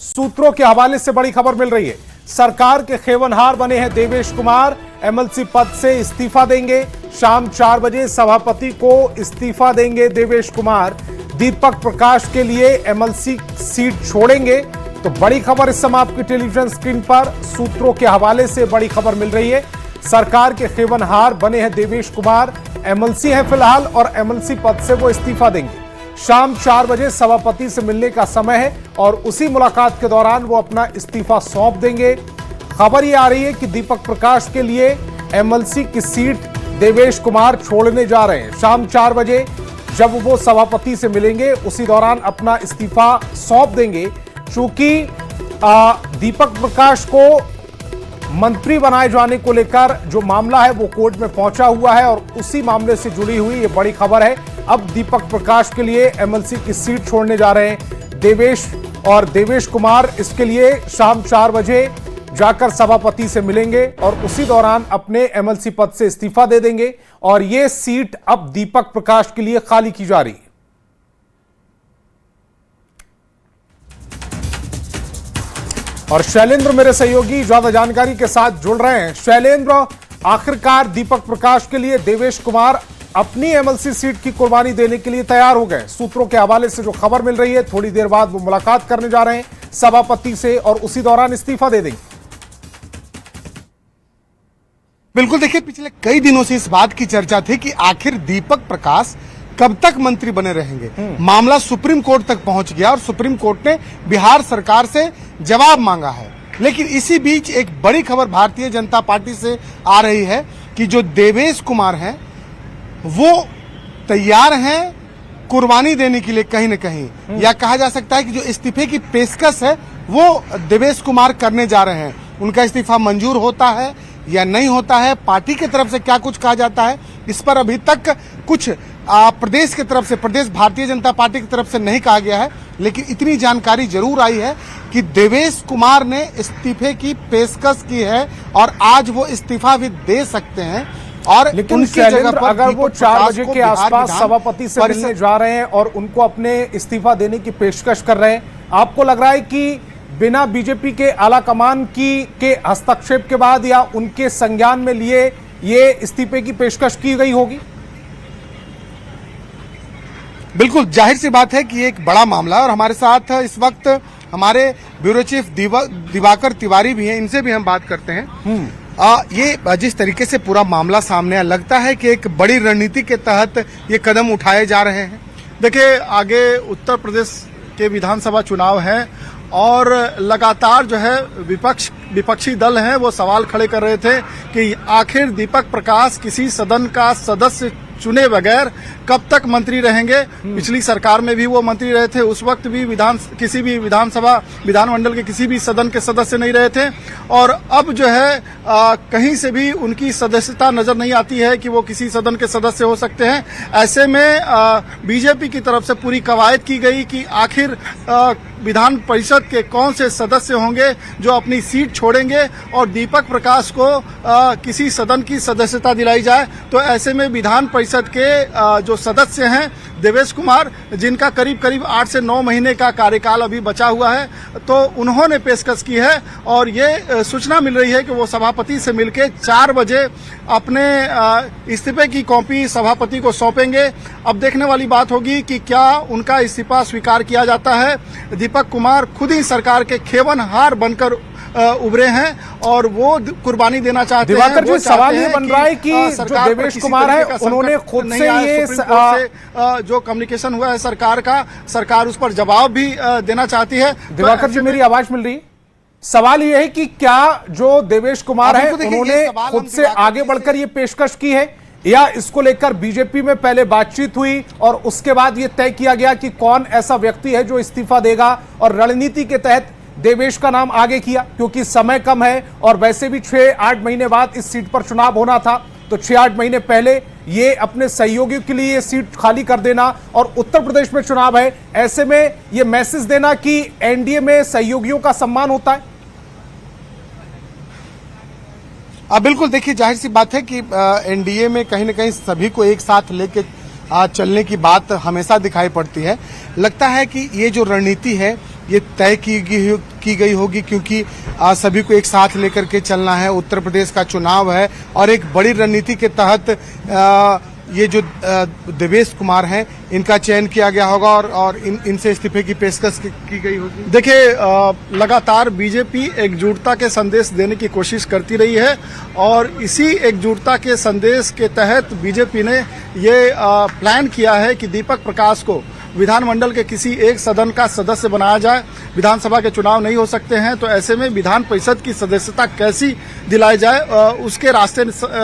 सूत्रों के हवाले से बड़ी खबर मिल रही है। सरकार के खेवनहार बने हैं देवेश कुमार, एमएलसी पद से इस्तीफा देंगे। शाम 4 बजे सभापति को इस्तीफा देंगे देवेश कुमार। दीपक प्रकाश के लिए एमएलसी सीट छोड़ेंगे। तो बड़ी खबर इस समय आपकी टेलीविजन स्क्रीन पर सूत्रों के हवाले से बड़ी खबर मिल रही है। सरकार के खेवनहार बने हैं देवेश कुमार, एमएलसी हैं फिलहाल और एमएलसी पद से वो इस्तीफा देंगे। शाम 4 बजे सभापति से मिलने का समय है और उसी मुलाकात के दौरान वो अपना इस्तीफा सौंप देंगे। खबर ये आ रही है कि दीपक प्रकाश के लिए एमएलसी की सीट देवेश कुमार छोड़ने जा रहे हैं। शाम 4 बजे जब वो सभापति से मिलेंगे उसी दौरान अपना इस्तीफा सौंप देंगे। चूंकि दीपक प्रकाश को मंत्री बनाए जाने को लेकर जो मामला है वो कोर्ट में पहुंचा हुआ है और उसी मामले से जुड़ी हुई ये बड़ी खबर है। अब दीपक प्रकाश के लिए एमएलसी की सीट छोड़ने जा रहे हैं देवेश कुमार। इसके लिए शाम 4 बजे जाकर सभापति से मिलेंगे और उसी दौरान अपने एमएलसी पद से इस्तीफा दे देंगे और ये सीट अब दीपक प्रकाश के लिए खाली की जा रही है। और शैलेंद्र मेरे सहयोगी ज्यादा जानकारी के साथ जुड़ रहे हैं। शैलेंद्र, आखिरकार दीपक प्रकाश के लिए देवेश कुमार अपनी एमएलसी सीट की कुर्बानी देने के लिए तैयार हो गए। सूत्रों के हवाले से जो खबर मिल रही है, थोड़ी देर बाद वो मुलाकात करने जा रहे हैं सभापति से और उसी दौरान इस्तीफा दे देंगे। बिल्कुल, देखिए पिछले कई दिनों से इस बात की चर्चा थी कि आखिर दीपक प्रकाश कब तक मंत्री बने रहेंगे। मामला सुप्रीम कोर्ट तक पहुंच गया और सुप्रीम कोर्ट ने बिहार सरकार से जवाब मांगा है। लेकिन इसी बीच एक बड़ी खबर भारतीय जनता पार्टी से आ रही है कि जो देवेश कुमार हैं वो तैयार हैं कुर्बानी देने के लिए कहीं न कहीं, या कहा जा सकता है कि जो इस्तीफे की पेशकश है वो देवेश कुमार करने जा रहे हैं। उनका इस्तीफा मंजूर होता है या नहीं होता है, पार्टी की तरफ से क्या कुछ कहा जाता है, इस पर अभी तक कुछ प्रदेश की तरफ से, प्रदेश भारतीय जनता पार्टी की तरफ से नहीं कहा गया है। लेकिन इतनी जानकारी जरूर आई है कि देवेश कुमार ने इस्तीफे की पेशकश की है और आज वो इस्तीफा भी दे सकते हैं। और लेकिन अगर वो 4 बजे के आसपास सभापति से मिलने जा रहे हैं और उनको अपने इस्तीफा देने की पेशकश कर रहे हैं, आपको लग रहा है कि बिना बीजेपी के आला कमान के हस्तक्षेप के बाद या उनके संज्ञान में लिए ये इस्तीफे की पेशकश की गई होगी? बिल्कुल, जाहिर सी बात है कि ये एक बड़ा मामला है और हमारे साथ इस वक्त हमारे ब्यूरो चीफ दिवाकर तिवारी भी हैं, इनसे भी हम बात करते हैं। ये जिस तरीके से पूरा मामला सामने आया, लगता है कि एक बड़ी रणनीति के तहत ये कदम उठाए जा रहे हैं। देखिए, आगे उत्तर प्रदेश के विधानसभा चुनाव हैं और लगातार जो है विपक्षी दल हैं वो सवाल खड़े कर रहे थे कि आखिर दीपक प्रकाश किसी सदन का सदस्य चुने बगैर कब तक मंत्री रहेंगे। पिछली सरकार में भी वो मंत्री रहे थे, उस वक्त भी किसी भी विधानमंडल के किसी भी सदन के सदस्य नहीं रहे थे और अब जो है कहीं से भी उनकी सदस्यता नजर नहीं आती है कि वो किसी सदन के सदस्य हो सकते हैं। ऐसे में बीजेपी की तरफ से पूरी कवायद की गई कि आखिर विधान परिषद के कौन से सदस्य होंगे जो अपनी सीट छोड़ेंगे और दीपक प्रकाश को किसी सदन की सदस्यता दिलाई जाए। तो ऐसे में विधान परिषद के जो सदस्य हैं देवेश कुमार, जिनका करीब 8 से 9 महीने का कार्यकाल अभी बचा हुआ है, तो उन्होंने पेशकश की है और ये सूचना मिल रही है कि वो सभापति से मिलकर 4 बजे अपने इस्तीफे की कॉपी सभापति को सौंपेंगे। अब देखने वाली बात होगी कि क्या उनका इस्तीफा स्वीकार किया जाता है। दीपक कुमार खुद ही सरकार के खेवनहार बनकर उभरे हैं और वो कुर्बानी देना चाहते हैं। दिवाकर जी, सवाल ये बन रहा है कि जो देवेश कुमार है उन्होंने खुद से ये जो कम्युनिकेशन हुआ है सरकार उस पर जवाब भी देना चाहती है। दिवाकर जी, मेरी आवाज मिल रही है? सवाल ये है कि क्या जो देवेश कुमार है उन्होंने खुद से आगे बढ़कर ये पेशकश की है या इसको लेकर बीजेपी में पहले बातचीत हुई और उसके बाद ये तय किया गया कि कौन ऐसा व्यक्ति है जो इस्तीफा देगा और रणनीति के तहत देवेश का नाम आगे किया, क्योंकि समय कम है और वैसे भी 6-8 महीने बाद इस सीट पर चुनाव होना था, तो 6-8 महीने पहले ये अपने सहयोगियों के लिए ये सीट खाली कर देना और उत्तर प्रदेश में चुनाव है, ऐसे में ये मैसेज देना कि एनडीए में सहयोगियों का सम्मान होता है। बिल्कुल, देखिए जाहिर सी बात है कि एनडीए में कहीं न कहीं सभी को एक साथ लेके चलने की बात हमेशा दिखाई पड़ती है। लगता है कि ये जो रणनीति है ये तय की गई होगी, क्योंकि सभी को एक साथ लेकर के चलना है। उत्तर प्रदेश का चुनाव है और एक बड़ी रणनीति के तहत ये जो देवेश कुमार हैं इनका चयन किया गया होगा और इनसे इस्तीफे की पेशकश की गई होगी। देखिए, लगातार बीजेपी एकजुटता के संदेश देने की कोशिश करती रही है और इसी एकजुटता के संदेश के तहत बीजेपी ने ये प्लान किया है कि दीपक प्रकाश को विधानमंडल के किसी एक सदन का सदस्य बनाया जाए। विधानसभा के चुनाव नहीं हो सकते हैं, तो ऐसे में विधान परिषद की सदस्यता कैसी दिलाई जाए उसके रास्ते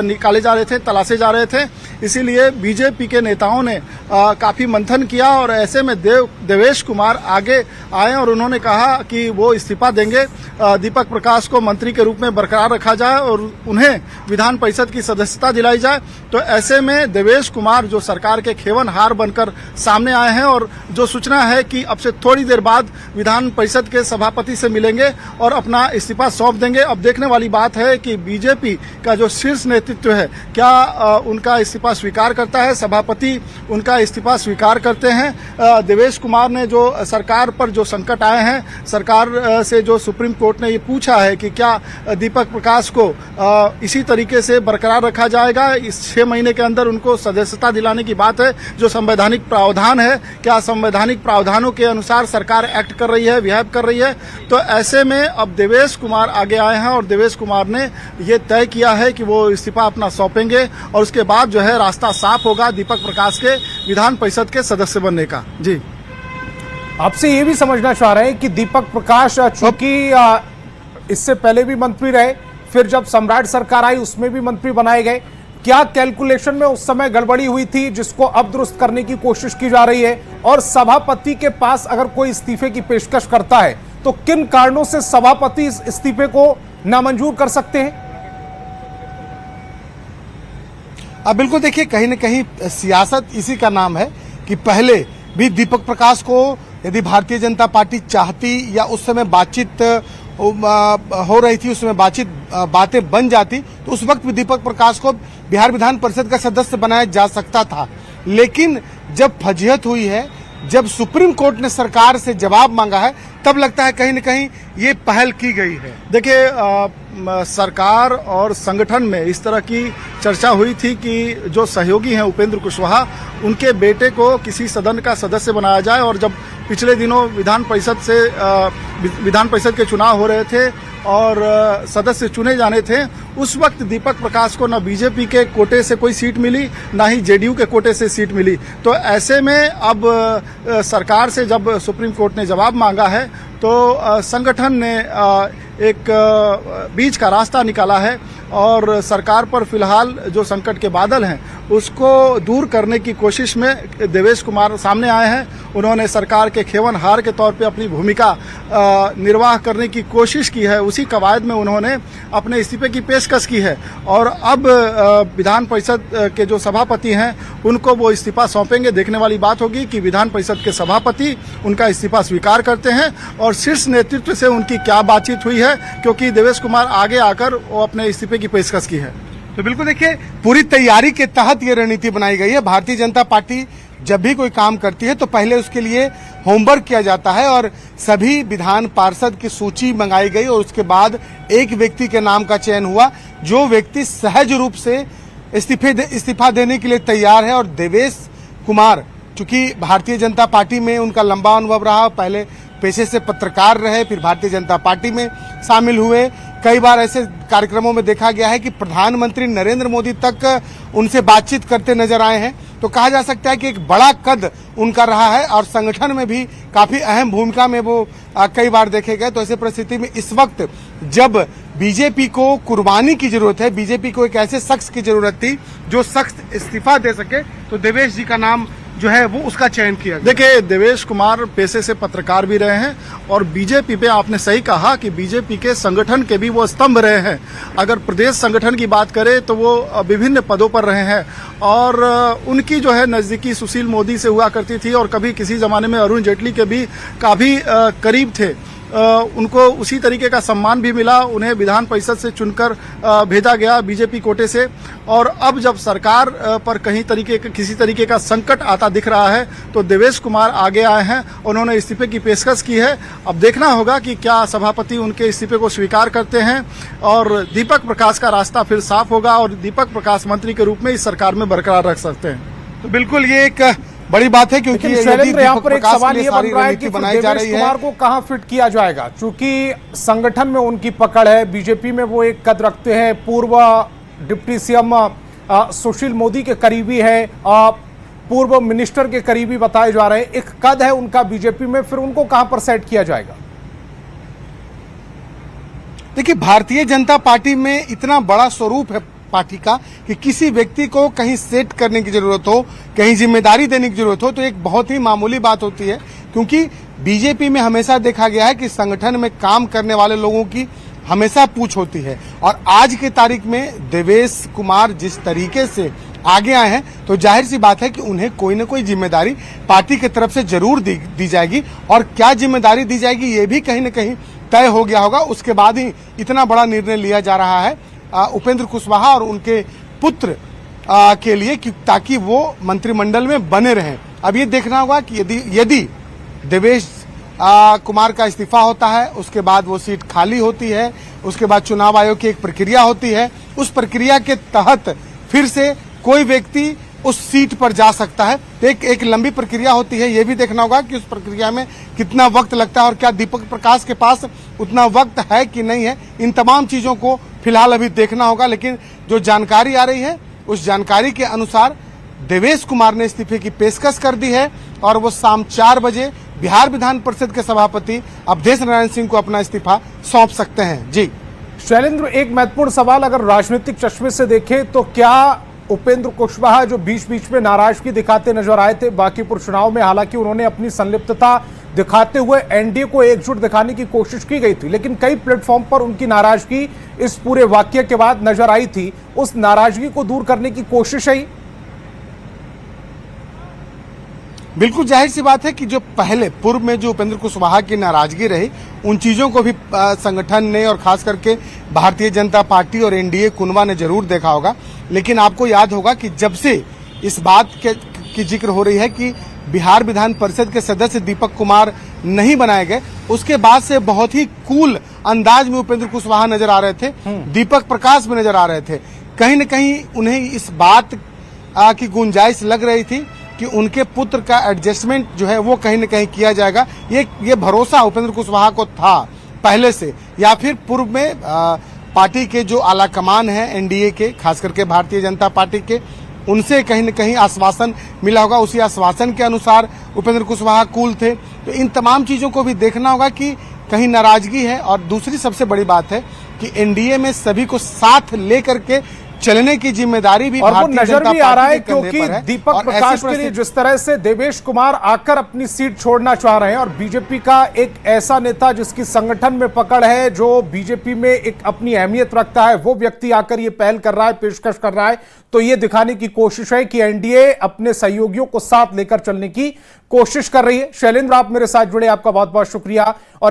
निकाले जा रहे थे, तलाशे जा रहे थे। इसीलिए बीजेपी के नेताओं ने काफी मंथन किया और ऐसे में देवेश कुमार आगे आए और उन्होंने कहा कि वो इस्तीफा देंगे, दीपक प्रकाश को मंत्री के रूप में बरकरार रखा जाए और उन्हें विधान परिषद की सदस्यता दिलाई जाए। तो ऐसे में देवेश कुमार जो सरकार के खेवनहार बनकर सामने आए हैं और जो सूचना है कि अब से थोड़ी देर बाद विधान परिषद के सभापति से मिलेंगे और अपना इस्तीफा सौंप देंगे। अब देखने वाली बात है कि बीजेपी का जो शीर्ष नेतृत्व है क्या उनका इस्तीफा स्वीकार करता है, सभापति उनका इस्तीफा स्वीकार करते हैं। देवेश कुमार ने जो सरकार पर जो संकट आए हैं, सरकार से जो सुप्रीम कोर्ट ने ये पूछा है कि क्या दीपक प्रकाश को इसी तरीके से बरकरार रखा जाएगा, इस 6 महीने के अंदर उनको सदस्यता दिलाने की बात है, जो संवैधानिक प्रावधान है, क्या संवैधानिक प्रावधानों के अनुसार सरकार एक्ट कर रही है, बिहेव कर रही है। तो ऐसे में अब देवेश कुमार आगे आए हैं और देवेश कुमार ने ये तय किया है कि वो इस्तीफा अपना सौंपेंगे और उसके बाद जो है रास्ता साफ होगा दीपक प्रकाश के विधान परिषद के सदस्य बनने का। जी, आपसे ये भी समझना चाह रहे हैं कि दीपक प्रकाश चूंकि इससे पहले भी मंत्री रहे, फिर जब सम्राट सरकार आई उसमें भी मंत्री बनाए गए, क्या कैलकुलेशन में उस समय गड़बड़ी हुई थी जिसको अब दुरुस्त करने की कोशिश की जा रही है? और सभापति के पास अगर कोई इस्तीफे की पेशकश करता है तो किन कारणों से सभापति इस इस्तीफे को नामंजूर कर सकते हैं? अब बिल्कुल देखिए, कहीं न कहीं सियासत इसी का नाम है कि पहले भी दीपक प्रकाश को यदि भारतीय जनता पार्टी चाहती या उस समय बातचीत हो रही थी, उसमें बातें बन जाती, तो उस वक्त भी दीपक प्रकाश को बिहार विधान परिषद का सदस्य बनाया जा सकता था। लेकिन जब फजीहत हुई है, जब सुप्रीम कोर्ट ने सरकार से जवाब मांगा है, तब लगता है कहीं न कहीं ये पहल की गई है। देखिए, सरकार और संगठन में इस तरह की चर्चा हुई थी कि जो सहयोगी हैं उपेंद्र कुशवाहा, उनके बेटे को किसी सदन का सदस्य बनाया जाए। और जब पिछले दिनों विधान परिषद के चुनाव हो रहे थे और सदस्य चुने जाने थे, उस वक्त दीपक प्रकाश को न बीजेपी के कोटे से कोई सीट मिली, ना ही जेडीयू के कोटे से सीट मिली। तो ऐसे में अब सरकार से जब सुप्रीम कोर्ट ने जवाब मांगा है तो संगठन ने एक बीच का रास्ता निकाला है और सरकार पर फिलहाल जो संकट के बादल हैं उसको दूर करने की कोशिश में देवेश कुमार सामने आए हैं। उन्होंने सरकार के खेवनहार के तौर पे अपनी भूमिका निर्वाह करने की कोशिश की है। उसी कवायद में उन्होंने अपने इस्तीफे की पेशकश की है और अब विधान परिषद के जो सभापति हैं उनको वो इस्तीफा सौंपेंगे। देखने वाली बात होगी कि विधान परिषद के सभापति उनका इस्तीफा स्वीकार करते हैं और शीर्ष नेतृत्व से उनकी क्या बातचीत हुई है, क्योंकि देवेश कुमार आगे आकर वो अपने इस्तीफे की पेशकश की है। तो बिल्कुल देखिए, पूरी तैयारी के तहत ये रणनीति बनाई गई है। भारतीय जनता पार्टी जब भी कोई काम करती है तो पहले उसके लिए होमवर्क किया जाता है और सभी विधान पार्षद की सूची मंगाई गई और उसके बाद एक व्यक्ति के नाम का चयन हुआ, जो व्यक्ति सहज रूप से इस्तीफा देने के लिए तैयार है। और देवेश कुमार चूंकि भारतीय जनता पार्टी में उनका लंबा अनुभव रहा, पहले पेशे से पत्रकार रहे, फिर भारतीय जनता पार्टी में शामिल हुए। कई बार ऐसे कार्यक्रमों में देखा गया है कि प्रधानमंत्री नरेंद्र मोदी तक उनसे बातचीत करते नजर आए हैं। तो कहा जा सकता है कि एक बड़ा कद उनका रहा है और संगठन में भी काफी अहम भूमिका में वो कई बार देखे गए। तो ऐसे परिस्थिति में इस वक्त जब बीजेपी को कुर्बानी की जरूरत है, बीजेपी को एक ऐसे शख्स की जरूरत थी जो सख्त इस्तीफा दे सके, तो देवेश जी का नाम जो है वो उसका चयन किया गया। देखिए, देवेश कुमार पेशे से पत्रकार भी रहे हैं और बीजेपी पे आपने सही कहा कि बीजेपी के संगठन के भी वो स्तंभ रहे हैं। अगर प्रदेश संगठन की बात करें तो वो विभिन्न पदों पर रहे हैं और उनकी जो है नजदीकी सुशील मोदी से हुआ करती थी और कभी किसी जमाने में अरुण जेटली के भी काफी करीब थे। उनको उसी तरीके का सम्मान भी मिला, उन्हें विधान परिषद से चुनकर भेजा गया बीजेपी कोटे से। और अब जब सरकार पर किसी तरीके का संकट आता दिख रहा है तो देवेश कुमार आगे आए हैं, उन्होंने इस्तीफे की पेशकश की है। अब देखना होगा कि क्या सभापति उनके इस्तीफे को स्वीकार करते हैं और दीपक प्रकाश का रास्ता फिर साफ होगा और दीपक प्रकाश मंत्री के रूप में इस सरकार में बरकरार रख सकते हैं। तो बिल्कुल ये एक बड़ी बात है, क्योंकि यहाँ पर एक सवाल ये बन रहा है कि बनाई जा रही है, कुमार को कहां फिट किया जाएगा, क्योंकि संगठन में उनकी पकड़ है, बीजेपी में वो एक कद रखते हैं, पूर्व डिप्टी सीएम सुशील मोदी के करीबी है, पूर्व मिनिस्टर के करीबी बताए जा रहे हैं, एक कद है उनका बीजेपी में, फिर उनको कहां पर सेट किया जाएगा? देखिए, भारतीय जनता पार्टी में इतना बड़ा स्वरूप है पार्टी का कि किसी व्यक्ति को कहीं सेट करने की जरूरत हो, कहीं जिम्मेदारी देने की जरूरत हो तो एक बहुत ही मामूली बात होती है, क्योंकि बीजेपी में हमेशा देखा गया है कि संगठन में काम करने वाले लोगों की हमेशा पूछ होती है। और आज की तारीख में देवेश कुमार जिस तरीके से आगे आए हैं तो जाहिर सी बात है कि उन्हें कोई न कोई जिम्मेदारी पार्टी की तरफ से जरूर दी जाएगी, और क्या जिम्मेदारी दी जाएगी ये भी कहीं न कहीं तय हो गया होगा। उसके बाद ही इतना बड़ा निर्णय लिया जा रहा है उपेंद्र कुशवाहा और उनके पुत्र के लिए, ताकि वो मंत्रिमंडल में बने रहें। अब ये देखना होगा कि यदि देवेश कुमार का इस्तीफा होता है, उसके बाद वो सीट खाली होती है, उसके बाद चुनाव आयोग की एक प्रक्रिया होती है, उस प्रक्रिया के तहत फिर से कोई व्यक्ति उस सीट पर जा सकता है। तो एक लंबी प्रक्रिया होती है, ये भी देखना होगा कि उस प्रक्रिया में कितना वक्त लगता है और क्या दीपक प्रकाश के पास उतना वक्त है कि नहीं है। इन तमाम चीजों को फिलहाल अभी देखना होगा, लेकिन जो जानकारी आ रही है उस जानकारी के अनुसार देवेश कुमार ने इस्तीफे की पेशकश कर दी है और वो शाम 4 बजे बिहार विधान परिषद के सभापति अवधेश नारायण सिंह को अपना इस्तीफा सौंप सकते हैं। जी शैलेंद्र, एक महत्वपूर्ण सवाल अगर राजनीतिक चश्मे से देखें तो क्या उपेंद्र कुशवाहा जो बीच बीच में नाराजगी दिखाते नजर आए थे बांकीपुर चुनाव में, हालांकि उन्होंने अपनी संलिप्तता दिखाते हुए एनडीए को एकजुट दिखाने की कोशिश की गई थी, लेकिन कई प्लेटफॉर्म पर उनकी नाराजगी इस पूरे वाकये के बाद नजर आई थी। उस नाराजगी को दूर करने की कोशिश है। बिल्कुल जाहिर सी बात है कि जो पहले पूर्व में जो उपेंद्र कुशवाहा की नाराजगी रही, उन चीजों को भी संगठन ने और खास करके भारतीय जनता पार्टी और एनडीए कुनवा ने जरूर देखा होगा। लेकिन आपको याद होगा कि जब से इस बात की जिक्र हो रही है कि बिहार विधान परिषद के सदस्य दीपक कुमार नहीं बनाए गए, उसके बाद से बहुत ही कूल अंदाज में उपेंद्र कुशवाहा नजर आ रहे थे, दीपक प्रकाश भी नजर आ रहे थे। कहीं न कहीं उन्हें इस बात की गुंजाइश लग रही थी कि उनके पुत्र का एडजस्टमेंट जो है वो कहीं न कहीं किया जाएगा। ये भरोसा उपेंद्र कुशवाहा को था पहले से, या फिर पूर्व में पार्टी के जो आला कमान है एनडीए के, खास करके भारतीय जनता पार्टी के, उनसे कहीं न कहीं आश्वासन मिला होगा। उसी आश्वासन के अनुसार उपेंद्र कुशवाहा कूल थे। तो इन तमाम चीजों को भी देखना होगा कि कहीं नाराजगी है। और दूसरी सबसे बड़ी बात है कि एनडीए में सभी को साथ लेकर के चलने की जिम्मेदारी भी और वो नजर भी आ रहा है, कंधे क्योंकि पर है। दीपक प्रकाश के लिए जिस तरह से देवेश कुमार आकर अपनी सीट छोड़ना चाह रहे हैं और बीजेपी का एक ऐसा नेता जिसकी संगठन में पकड़ है, जो बीजेपी में एक अपनी अहमियत रखता है, वो व्यक्ति आकर ये पहल कर रहा है, पेशकश कर रहा है, तो ये दिखाने की कोशिश है कि एनडीए अपने सहयोगियों को साथ लेकर चलने की कोशिश कर रही है। शैलेंद्र, आप मेरे साथ जुड़े, आपका बहुत बहुत शुक्रिया। और